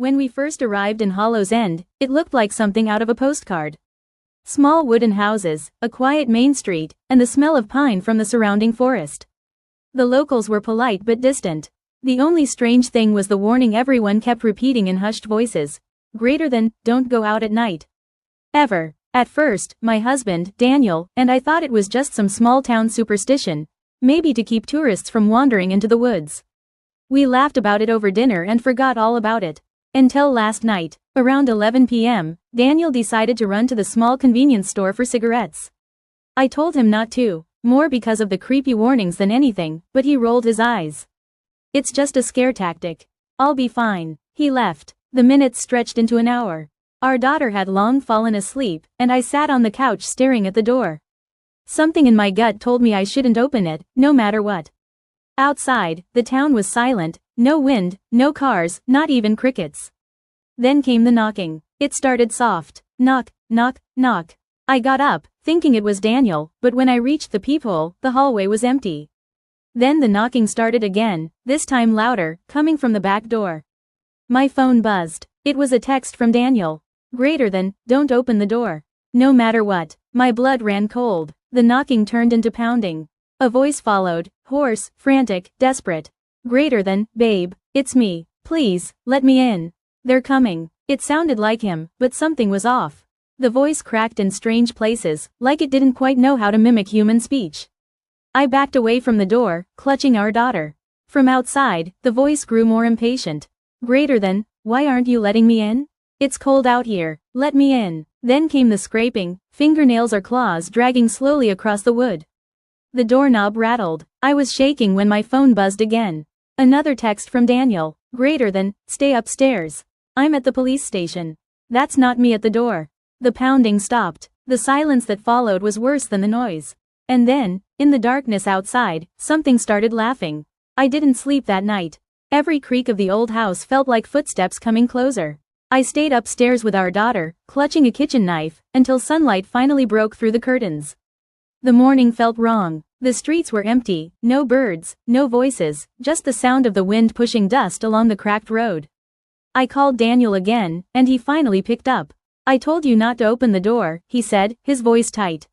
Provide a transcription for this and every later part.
When we first arrived in Hollow's End, it looked like something out of a postcard. Small wooden houses, a quiet main street, and the smell of pine from the surrounding forest. The locals were polite but distant. The only strange thing was the warning everyone kept repeating in hushed voices. Greater than, don't go out at night. Ever. At first, my husband, Daniel, and I thought it was just some small-town superstition, maybe to keep tourists from wandering into the woods. We laughed about it over dinner and forgot all about it. Until last night, around 11 p.m., Daniel decided to run to the small convenience store for cigarettes. I told him not to, more because of the creepy warnings than anything, but he rolled his eyes. It's just a scare tactic. I'll be fine. He left. The minutes stretched into an hour. Our daughter had long fallen asleep, and I sat on the couch staring at the door. Something in my gut told me I shouldn't open it, no matter what. Outside, the town was silent, no wind, no cars, not even crickets. Then came the knocking. It started soft. Knock, knock, knock. I got up, thinking it was Daniel, but when I reached the peephole, the hallway was empty. Then the knocking started again, this time louder, coming from the back door. My phone buzzed. It was a text from Daniel. Greater than, don't open the door. No matter what. My blood ran cold. The knocking turned into pounding. A voice followed, hoarse, frantic, desperate. Greater than, babe, it's me. Please, let me in. They're coming. It sounded like him, but something was off. The voice cracked in strange places, like it didn't quite know how to mimic human speech. I backed away from the door, clutching our daughter. From outside, the voice grew more impatient. Greater than, why aren't you letting me in? It's cold out here, let me in. Then came the scraping, fingernails or claws dragging slowly across the wood. The doorknob rattled. I was shaking when my phone buzzed again. Another text from Daniel. Greater than, stay upstairs. I'm at the police station. That's not me at the door. The pounding stopped. The silence that followed was worse than the noise. And then, in the darkness outside, something started laughing. I didn't sleep that night. Every creak of the old house felt like footsteps coming closer. I stayed upstairs with our daughter, clutching a kitchen knife, until sunlight finally broke through the curtains. The morning felt wrong. The streets were empty, no birds, no voices, just the sound of the wind pushing dust along the cracked road. I called Daniel again, and he finally picked up. I told you not to open the door, he said, his voice tight.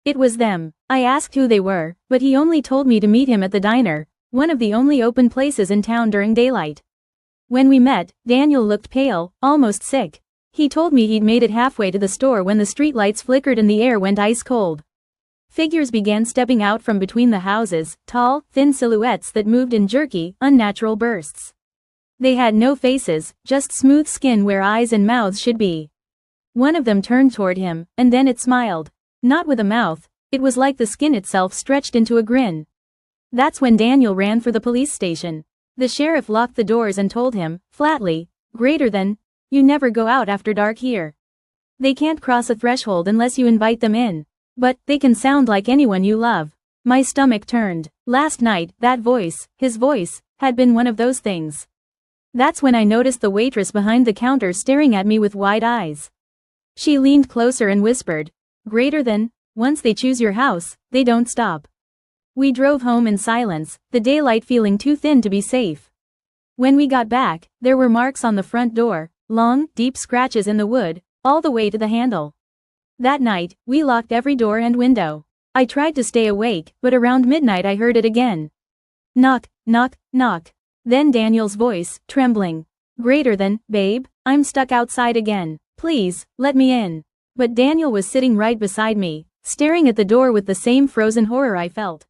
It was them. I asked who they were, but he only told me to meet him at the diner, one of the only open places in town during daylight. When we met, Daniel looked pale, almost sick. He told me he'd made it halfway to the store when the streetlights flickered and the air went ice cold. Figures began stepping out from between the houses, tall, thin silhouettes that moved in jerky, unnatural bursts. They had no faces, just smooth skin where eyes and mouths should be. One of them turned toward him, and then it smiled. Not with a mouth, it was like the skin itself stretched into a grin. That's when Daniel ran for the police station. The sheriff locked the doors and told him, flatly, greater than, you never go out after dark here. They can't cross a threshold unless you invite them in. But, they can sound like anyone you love. My stomach turned. Last night, that voice, his voice, had been one of those things. That's when I noticed the waitress behind the counter staring at me with wide eyes. She leaned closer and whispered, greater than, once they choose your house, they don't stop. We drove home in silence, the daylight feeling too thin to be safe. When we got back, there were marks on the front door, long, deep scratches in the wood, all the way to the handle. That night, we locked every door and window. I tried to stay awake, but around midnight I heard it again. Knock, knock, knock. Then Daniel's voice, trembling. Greater than, babe, I'm stuck outside again. Please, let me in. But Daniel was sitting right beside me, staring at the door with the same frozen horror I felt.